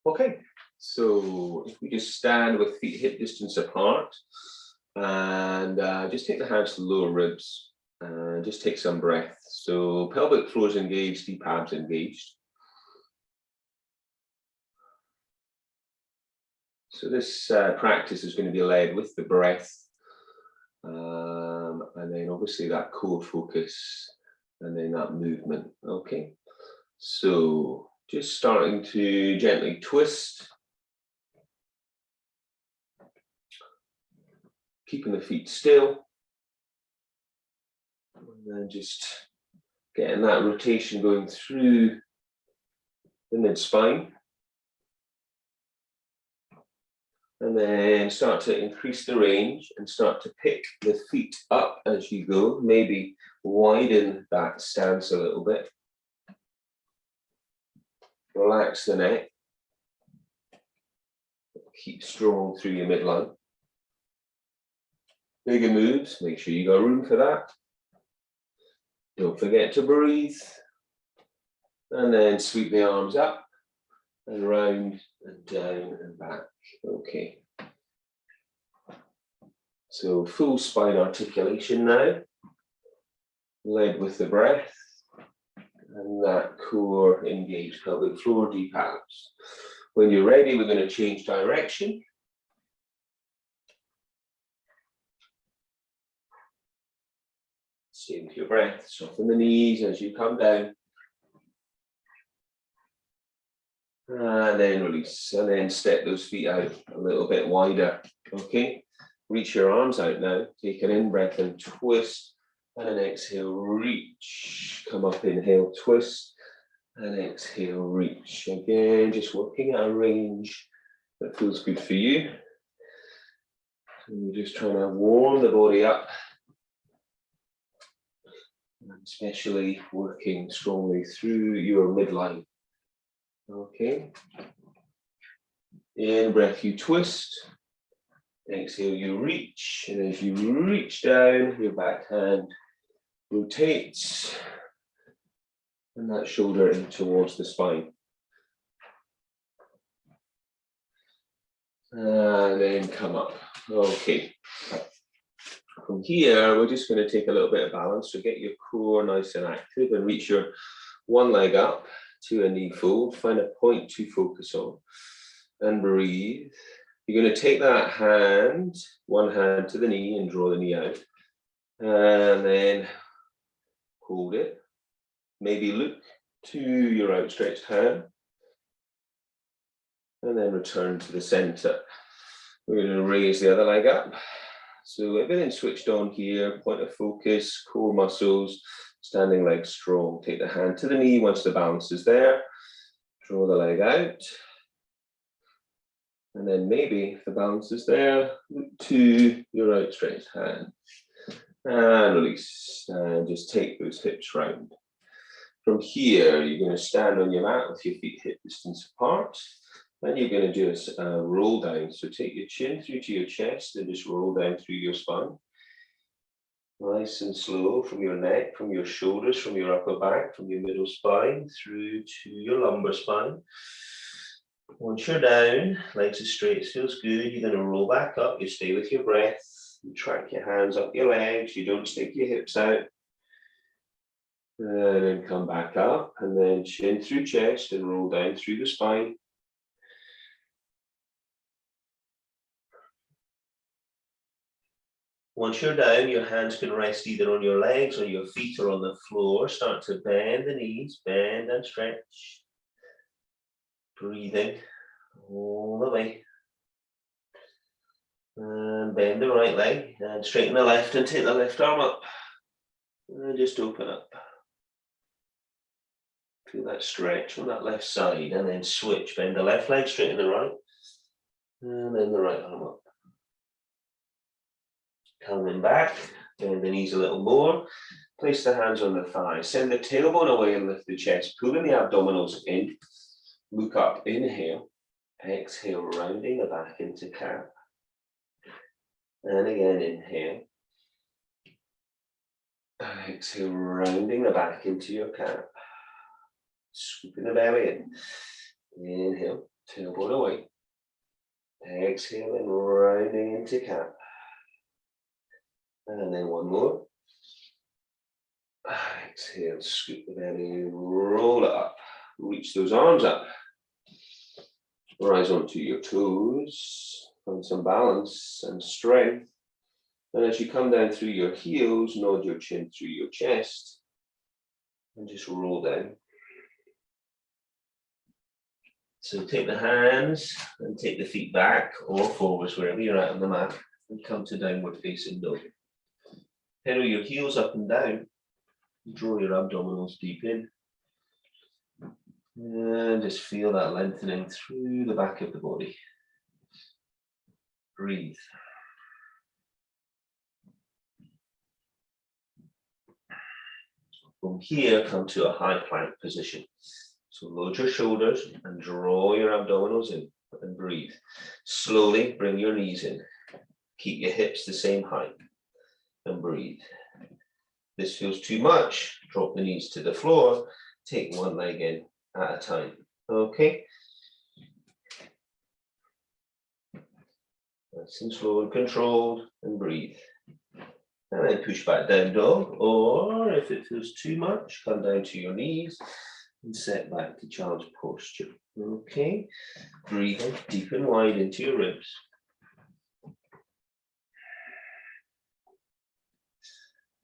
Okay, so if we just stand with feet hip distance apart and just take the hands to the lower ribs and just take some breath. So pelvic floor is engaged, deep abs engaged. So this practice is going to be led with the breath and then obviously that core focus and then that movement. Okay, so just starting to gently twist. Keeping the feet still. And then just getting that rotation going through the mid-spine. And then start to increase the range and start to pick the feet up as you go. Maybe widen that stance a little bit. Relax the neck. Keep strong through your midline. Bigger moves, make sure you got room for that. Don't forget to breathe. And then sweep the arms up and round and down and back. Okay. So full spine articulation now, led with the breath and that core engaged pelvic floor, deep abs. When you're ready, we're going to change direction. Stay with your breath, soften the knees as you come down. And then release, and then step those feet out a little bit wider. Okay, reach your arms out now. Take an in-breath and twist, and an exhale, reach. Come up, inhale, twist, and exhale, reach. Again, just working at a range that feels good for you. And you're just trying to warm the body up. Especially working strongly through your midline. Okay. In breath, you twist. Exhale, you reach. And as you reach down, your back hand rotates. And that shoulder in towards the spine. And then come up. Okay. From here, we're just going to take a little bit of balance. So get your core nice and active and reach your one leg up to a knee fold. Find a point to focus on and breathe. You're going to take that hand, one hand to the knee and draw the knee out. And then hold it. Maybe look to your outstretched hand. And then return to the center. We're going to raise the other leg up. So everything switched on here, point of focus, core muscles, standing leg strong. Take the hand to the knee once the balance is there. Draw the leg out. And then maybe if the balance is there, look to your outstretched hand. And release. And just take those hips round. From here, you're going to stand on your mat with your feet hip distance apart. And you're going to do a roll down. So take your chin through to your chest and just roll down through your spine. Nice and slow from your neck, from your shoulders, from your upper back, from your middle spine, through to your lumbar spine. Once you're down, legs are straight, feels good. You're going to roll back up. You stay with your breath. You track your hands up your legs. You don't stick your hips out. And then come back up. And then chin through chest and roll down through the spine. Once you're down, your hands can rest either on your legs or your feet or on the floor. Start to bend the knees, bend and stretch. Breathing all the way. And bend the right leg and straighten the left and take the left arm up. And just open up. Feel that stretch on that left side and then switch. Bend the left leg, straighten the right. And then the right arm up. Coming back, bend the knees a little more. Place the hands on the thighs. Send the tailbone away and lift the chest. Pulling the abdominals in. Look up, inhale. Exhale, rounding the back into cat. And again, inhale. Exhale, rounding the back into your cat. Scooping the belly in. Inhale. tailbone away. Exhale and rounding into cat. And then one more. Exhale, scoop the belly, roll it up. Reach those arms up. Rise onto your toes. Find some balance and strength. And as you come down through your heels, nod your chin through your chest. And just roll down. So take the hands and take the feet back or forwards, wherever you're at on the mat, and come to downward facing dog. Pedal your heels up and down. Draw your abdominals deep in. And just feel that lengthening through the back of the body. Breathe. From here, come to a high plank position. So load your shoulders and draw your abdominals in and breathe. Slowly bring your knees in. Keep your hips the same height and breathe. This feels too much, drop the knees to the floor, take one leg in at a time, okay? Nice and slow and controlled, and breathe. And then push back down dog, or if it feels too much, come down to your knees and set back to child's posture, okay? Breathing deep and wide into your ribs.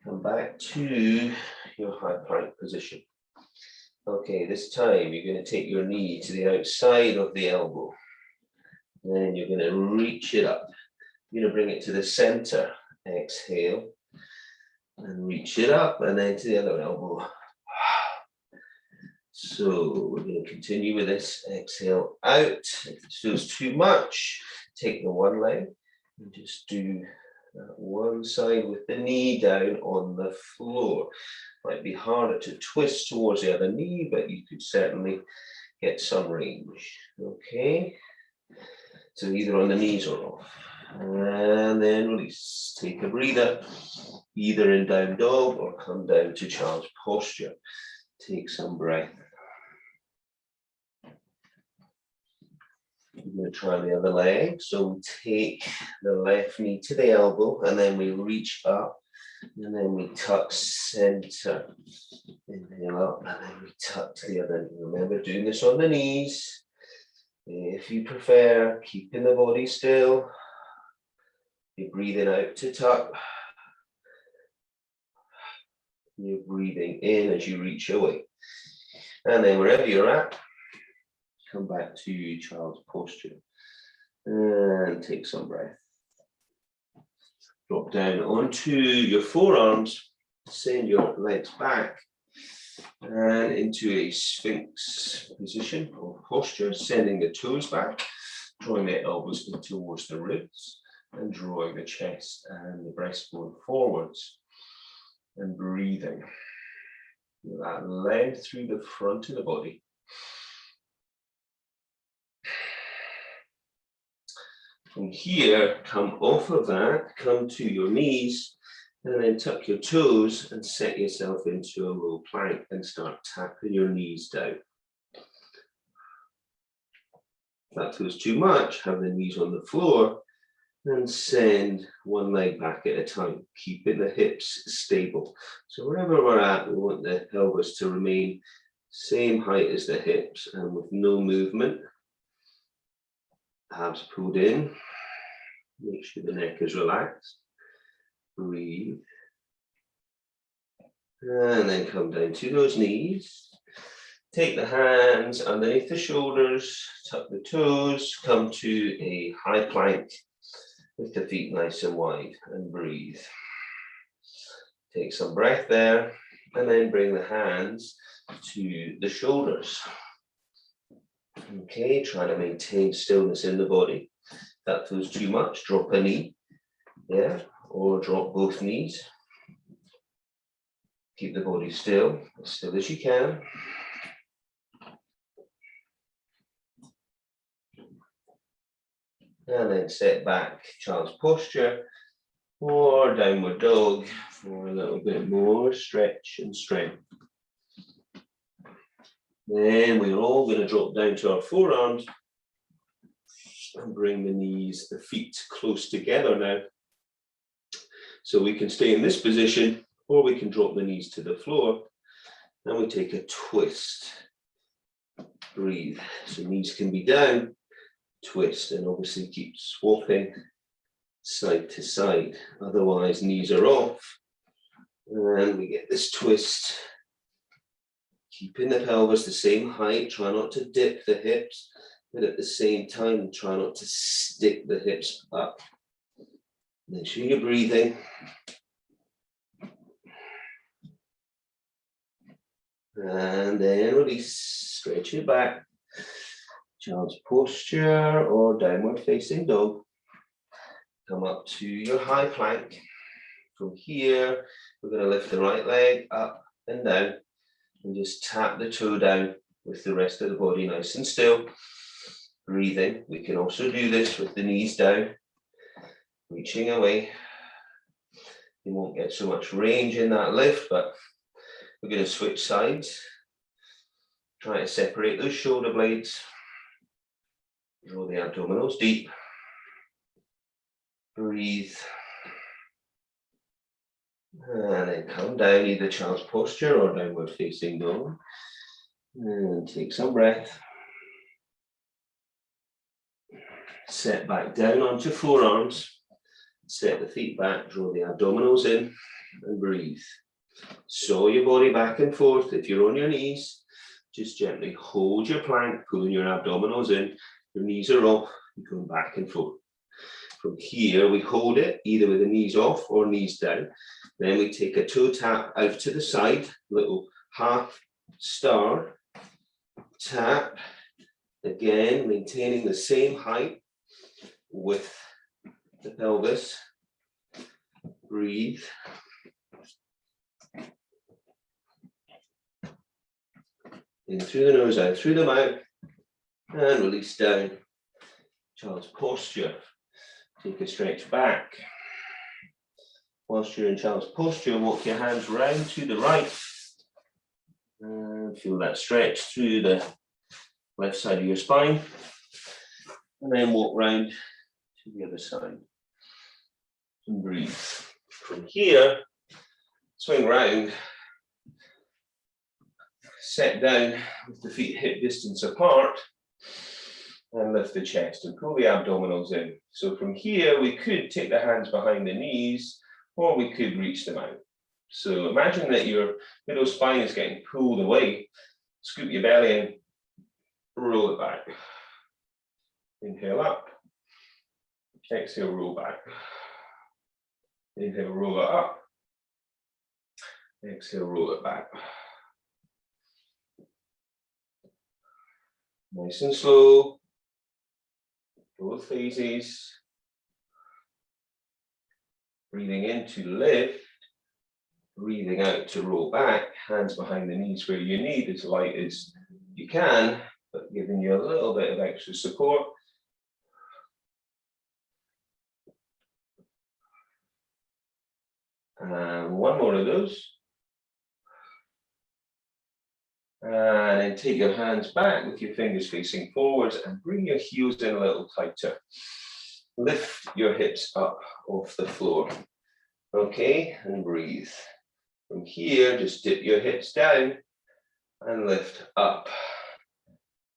Come back to your high plank position. Okay, this time you're going to take your knee to the outside of the elbow. Then you're going to reach it up. You're going to bring it to the center. Exhale. And reach it up and then to the other elbow. So we're going to continue with this. Exhale out. If it feels too much, take the one leg and just do one side with the knee down on the floor. Might be harder to twist towards the other knee, but you could certainly get some range. Okay, so either on the knees or off. And then release. Take a breather, either in down dog or come down to child's posture. Take some breath. We're going to try the other leg. So we take the left knee to the elbow and then we reach up and then we tuck center. Inhale up and then we tuck to the other knee. Remember doing this on the knees. If you prefer, keeping the body still. You're breathing out to tuck. You're breathing in as you reach away. And then wherever you're at, come back to child's posture and take some breath. Drop down onto your forearms, send your legs back and into a Sphinx position or posture, sending the toes back, drawing the elbows in towards the ribs and drawing the chest and the breastbone forwards and breathing. Feel that length through the front of the body. From here, come off of that, come to your knees, and then tuck your toes and set yourself into a low plank and start tapping your knees down. If that feels too much, have the knees on the floor and send one leg back at a time, keeping the hips stable. So wherever we're at, we want the pelvis to remain same height as the hips and with no movement. Abs pulled in. Make sure the neck is relaxed. Breathe. And then come down to those knees. Take the hands underneath the shoulders, tuck the toes, come to a high plank with the feet nice and wide and breathe. Take some breath there and then bring the hands to the shoulders. Okay, try to maintain stillness in the body. If that feels too much, drop a knee, yeah, or drop both knees. Keep the body still, as still as you can. And then set back, child's posture, or downward dog for a little bit more stretch and strength. Then we're all going to drop down to our forearms And bring the knees, the feet close together now. So we can stay in this position, or we can drop the knees to the floor. And we take a twist. Breathe. So knees can be down, twist, and obviously keep swapping side to side. Otherwise, knees are off. And we get this twist. Keeping the pelvis the same height. Try not to dip the hips, but at the same time, try not to stick the hips up. Make sure you're breathing. And then release, stretch your back. Child's posture or downward facing dog. Come up to your high plank. From here, we're going to lift the right leg up and down and just tap the toe down with the rest of the body nice and still. Breathing. We can also do this with the knees down, reaching away. You won't get so much range in that lift, but we're going to switch sides. Try to separate those shoulder blades. Draw the abdominals deep. Breathe. And then come down, either child's posture or downward facing dog. And take some breath. Set back down onto forearms. Set the feet back, draw the abdominals in and breathe. Saw your body back and forth. If you're on your knees, just gently hold your plank, pulling your abdominals in. Your knees are off, you're going back and forth. From here, we hold it either with the knees off or knees down. Then we take a toe tap out to the side, little half star, tap, again, maintaining the same height with the pelvis. Breathe. In through the nose, out through the mouth, and release down. Child's posture. Take a stretch back. Whilst you're in child's posture, walk your hands round to the right. And feel that stretch through the left side of your spine. And then walk round to the other side. And breathe. From here, swing round. Set down with the feet hip distance apart. And lift the chest and pull the abdominals in. So from here, we could take the hands behind the knees, or we could reach them out. So imagine that your middle spine is getting pulled away. Scoop your belly in, roll it back. Inhale up. Exhale, roll back. Inhale, roll it up. Exhale, roll it back. Nice and slow. Both phases. Breathing in to lift. Breathing out to roll back. Hands behind the knees where you need, as light as you can, but giving you a little bit of extra support. And one more of those. And then take your hands back with your fingers facing forwards and bring your heels in a little tighter. Lift your hips up off the floor. Okay, and breathe. From here, just dip your hips down and lift up.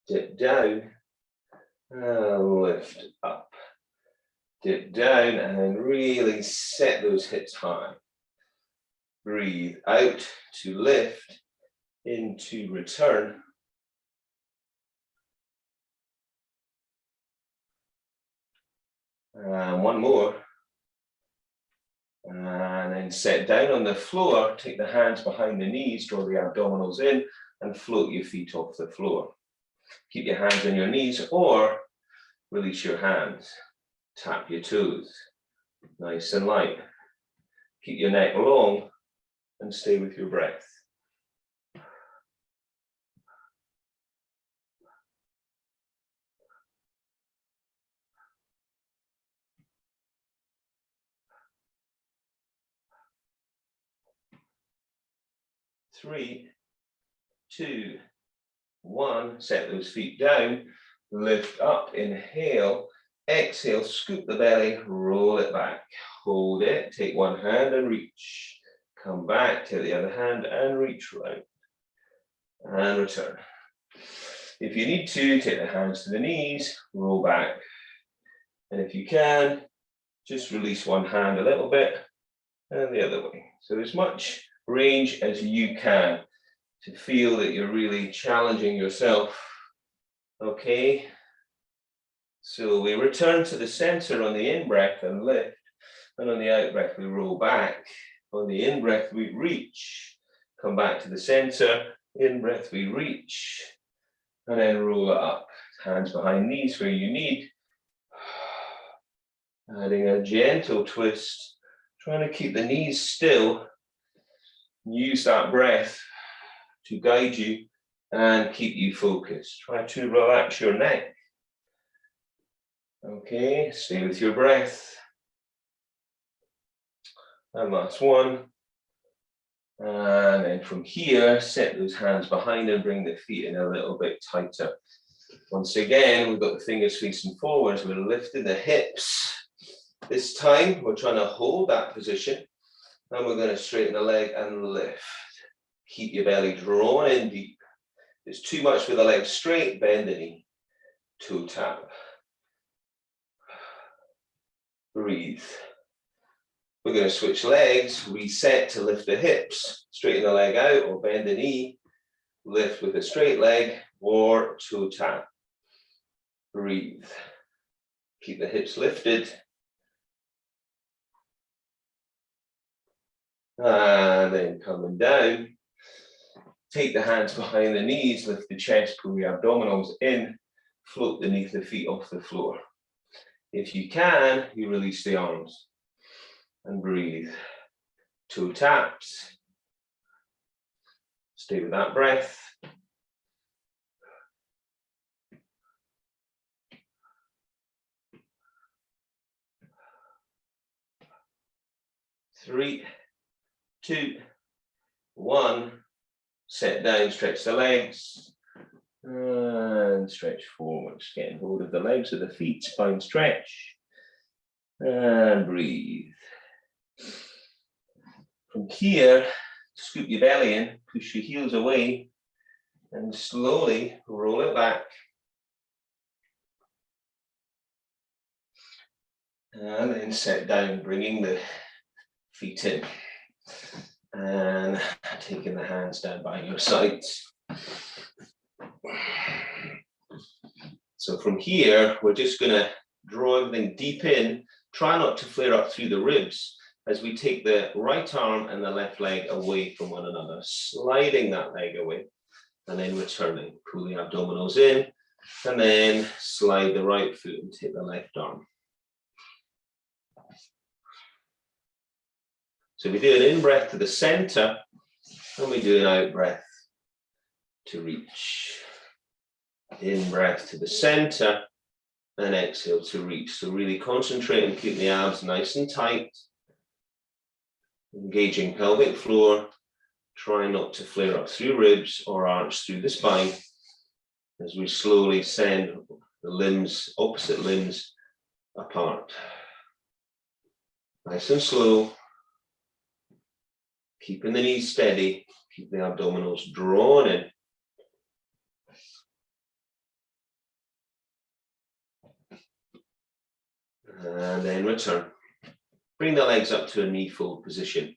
Dip down and lift up. Dip down and really set those hips high. Breathe out to lift. Into return. And one more. And then set down on the floor, take the hands behind the knees, draw the abdominals in, and float your feet off the floor. Keep your hands on your knees or release your hands. Tap your toes. Nice and light. Keep your neck long and stay with your breath. Three, two, one. Set those feet down. Lift up. Inhale. Exhale, scoop the belly, roll it back. Hold it, take one hand and reach. Come back, take the other hand and reach round. And return. If you need to, take the hands to the knees, roll back. And if you can, just release one hand a little bit and the other way. So as much range as you can to feel that you're really challenging yourself. Okay. So we return to the center on the in-breath and lift. And on the out-breath, we roll back. On the in-breath, we reach. Come back to the center. In-breath, we reach. And then roll it up. Hands behind knees where you need. Adding a gentle twist. Trying to keep the knees still. Use that breath to guide you and keep you focused. Try to relax your neck. Okay, stay with your breath. And last one. And then from here, set those hands behind and bring the feet in a little bit tighter. Once again, we've got the fingers facing forwards. We're lifting the hips. This time, we're trying to hold that position. And we're going to straighten the leg and lift. Keep your belly drawn in deep. If it's too much with the leg straight, bend the knee. Toe tap. Breathe. We're going to switch legs, reset to lift the hips, straighten the leg out or bend the knee, lift with a straight leg or toe tap. Breathe. Keep the hips lifted. And then coming down, take the hands behind the knees, lift the chest, pull the abdominals in, float beneath the feet off the floor. If you can, you release the arms and breathe. Toe taps. Stay with that breath. Three, two, one. Set down, stretch the legs. And stretch forwards, getting hold of the legs of the feet, spine stretch. And breathe. From here, scoop your belly in, push your heels away, and slowly roll it back. And then set down, bringing the feet in. And taking the hands down by your sides. So from here, we're just going to draw everything deep in. Try not to flare up through the ribs as we take the right arm and the left leg away from one another, sliding that leg away and then returning. Pull the abdominals in and then slide the right foot and take the left arm. So we do an in-breath to the center and we do an out-breath to reach. In-breath to the center and exhale to reach. So really concentrate and keep the abs nice and tight. Engaging pelvic floor. Try not to flare up through ribs or arch through the spine as we slowly send the limbs, opposite limbs, apart. Nice and slow. Keeping the knees steady, keep the abdominals drawn in. And then return. Bring the legs up to a knee fold position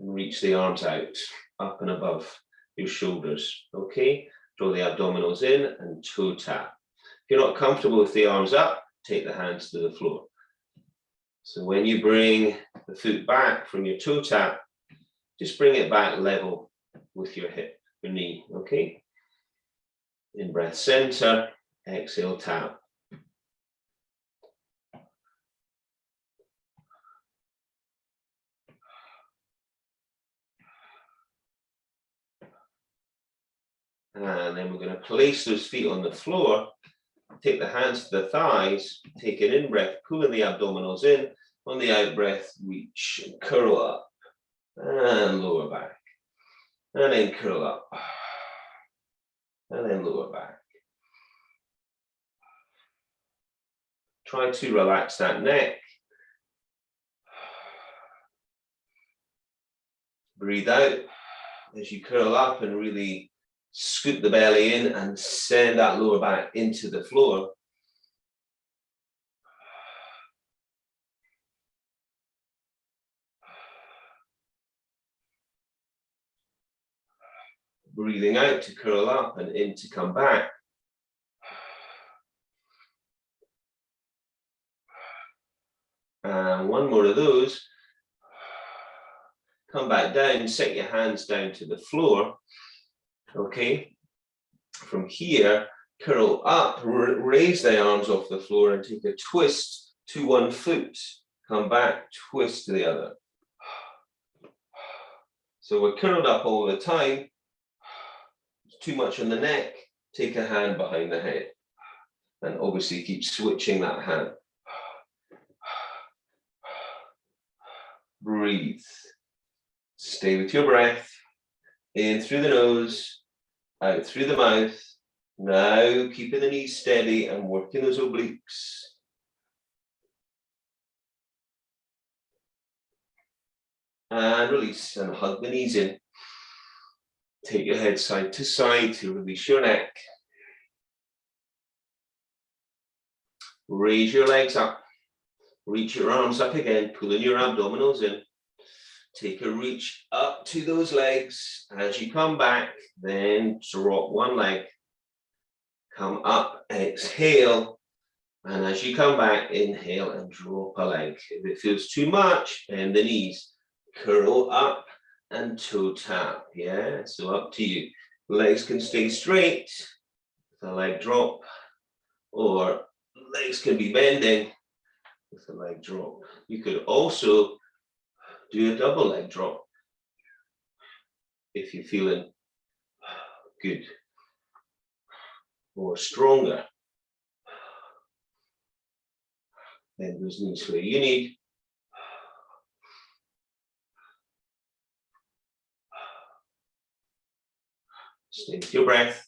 and reach the arms out, up and above your shoulders. Okay, draw the abdominals in and toe tap. If you're not comfortable with the arms up, take the hands to the floor. So when you bring the foot back from your toe tap, just bring it back level with your hip, your knee, okay? In breath center, exhale tap. And then we're going to place those feet on the floor, take the hands to the thighs, take an in-breath, pulling the abdominals in, on the out-breath, reach and curl up, and lower back, and then curl up, and then lower back. Try to relax that neck. Breathe out as you curl up and really scoop the belly in and send that lower back into the floor. Breathing out to curl up and in to come back. And one more of those. Come back down, set your hands down to the floor. Okay. From here, curl up, raise the arms off the floor and take a twist to one foot. Come back, twist to the other. So we're curled up all the time. Too much on the neck, take a hand behind the head. And obviously keep switching that hand. Breathe. Stay with your breath. In through the nose, out through the mouth. Now keeping the knees steady and working those obliques. And release and hug the knees in. Take your head side to side to release your neck. Raise your legs up. Reach your arms up again, pulling your abdominals in. Take a reach up to those legs. As you come back, then drop one leg. Come up, exhale. And as you come back, inhale and drop a leg. If it feels too much, bend the knees. Curl up and toe tap. Yeah, so up to you. Legs can stay straight with a leg drop, or legs can be bending with a leg drop. You could also do a double leg drop if you're feeling good or stronger. Bend those knees where you need. Stay with your breath.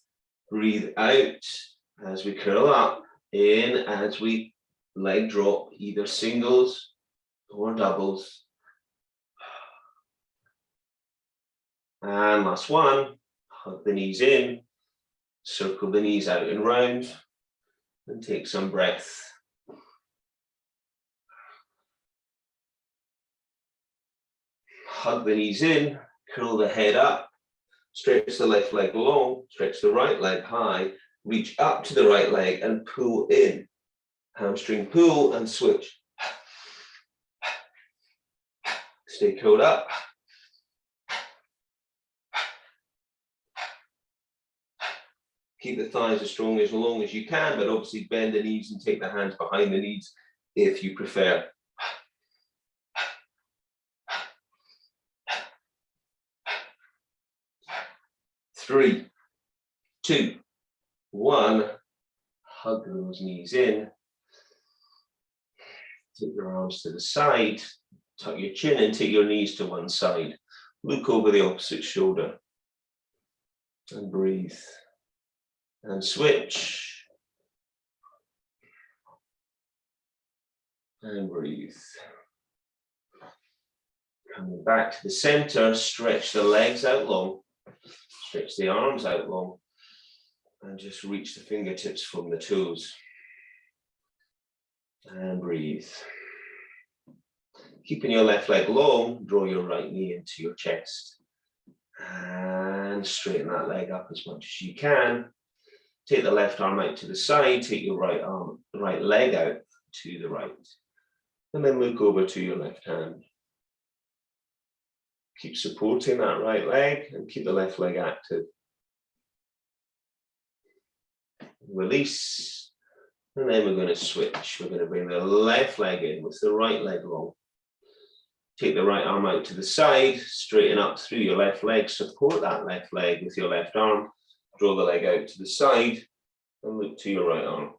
Breathe out as we curl up. In as we leg drop, either singles or doubles. And last one, hug the knees in, circle the knees out and round, and take some breath. Hug the knees in, curl the head up, stretch the left leg long, stretch the right leg high, reach up to the right leg and pull in. Hamstring pull and switch. Stay curled up. Keep the thighs as strong as long as you can, but obviously bend the knees and take the hands behind the knees if you prefer. 3, 2, 1. Hug those knees in. Take your arms to the side. Tuck your chin and take your knees to one side. Look over the opposite shoulder. And breathe. And switch. And breathe. Coming back to the center, stretch the legs out long. Stretch the arms out long. And just reach the fingertips from the toes. And breathe. Keeping your left leg long, draw your right knee into your chest. And straighten that leg up as much as you can. Take the left arm out to the side, take your right leg out to the right. And then look over to your left hand. Keep supporting that right leg and keep the left leg active. Release. And then we're going to switch. We're going to bring the left leg in with the right leg long. Take the right arm out to the side, straighten up through your left leg, support that left leg with your left arm, draw the leg out to the side and look to your right arm.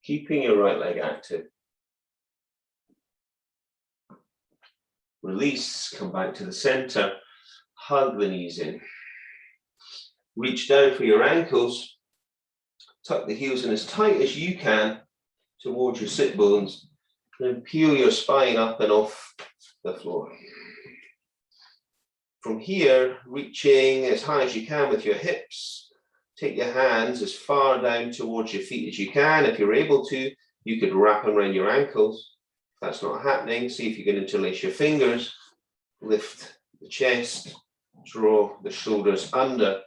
Keeping your right leg active. Release, come back to the center, hug the knees in. Reach down for your ankles, tuck the heels in as tight as you can towards your sit bones. And peel your spine up and off the floor. From here, reaching as high as you can with your hips. Take your hands as far down towards your feet as you can. If you're able to, you could wrap them around your ankles. If that's not happening, see if you can interlace your fingers. Lift the chest, draw the shoulders under,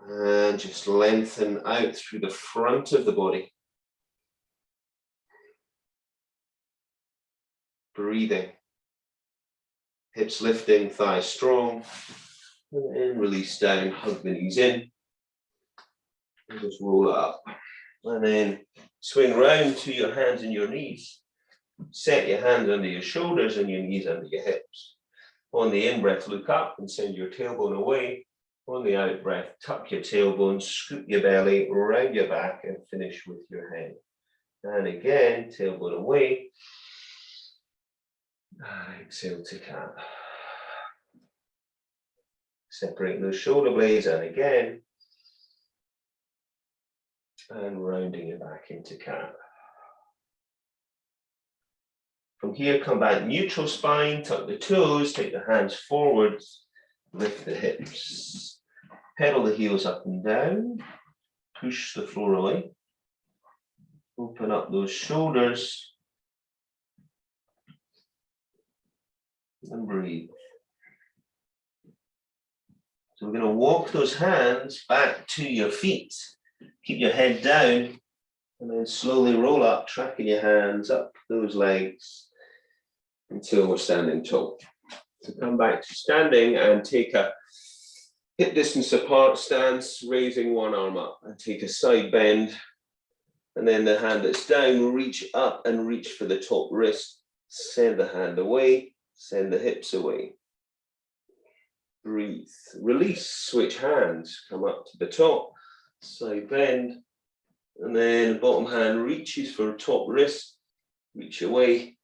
and just lengthen out through the front of the body. Breathing. Hips lifting, thighs strong. And then release down, hug the knees in. And just roll it up. And then swing round to your hands and your knees. Set your hands under your shoulders and your knees under your hips. On the in-breath, look up and send your tailbone away. On the out-breath, tuck your tailbone, scoop your belly, round your back, and finish with your head. And again, tailbone away. Exhale to cat. Separating those shoulder blades, and again. And rounding it back into cat. From here, come back neutral spine, tuck the toes, take the hands forwards, lift the hips. Pedal the heels up and down, push the floor away. Open up those shoulders. And breathe. So we're going to walk those hands back to your feet. Keep your head down and then slowly roll up, tracking your hands up those legs until we're standing tall. So come back to standing and take a hip distance apart stance, raising one arm up, and take a side bend. And then the hand that's down, reach up and reach for the top wrist. Send the hand away, send the hips away. Breathe, release, switch hands, come up to the top, side bend, and then bottom hand reaches for top wrist, reach away,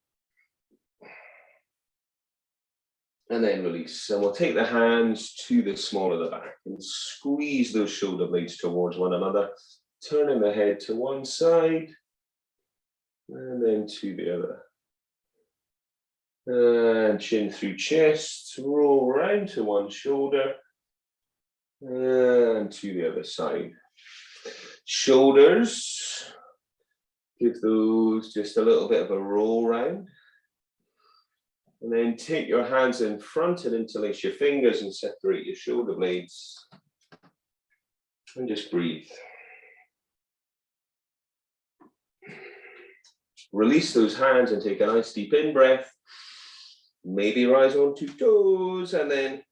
and then release. And we'll take the hands to the small of the back and squeeze those shoulder blades towards one another, turning the head to one side, and then to the other. And chin through chest, roll around to one shoulder, and to the other side. Shoulders, give those just a little bit of a roll round. And then take your hands in front and interlace your fingers and separate your shoulder blades. And just breathe. Release those hands and take a nice deep in-breath. Maybe rise onto toes and then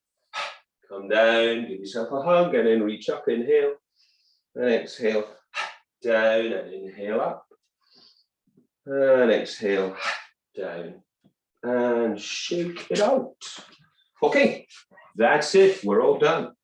come down, give yourself a hug and then reach up, inhale. And exhale, down and inhale up. And exhale, down. And shake it out. Okay, that's it. We're all done.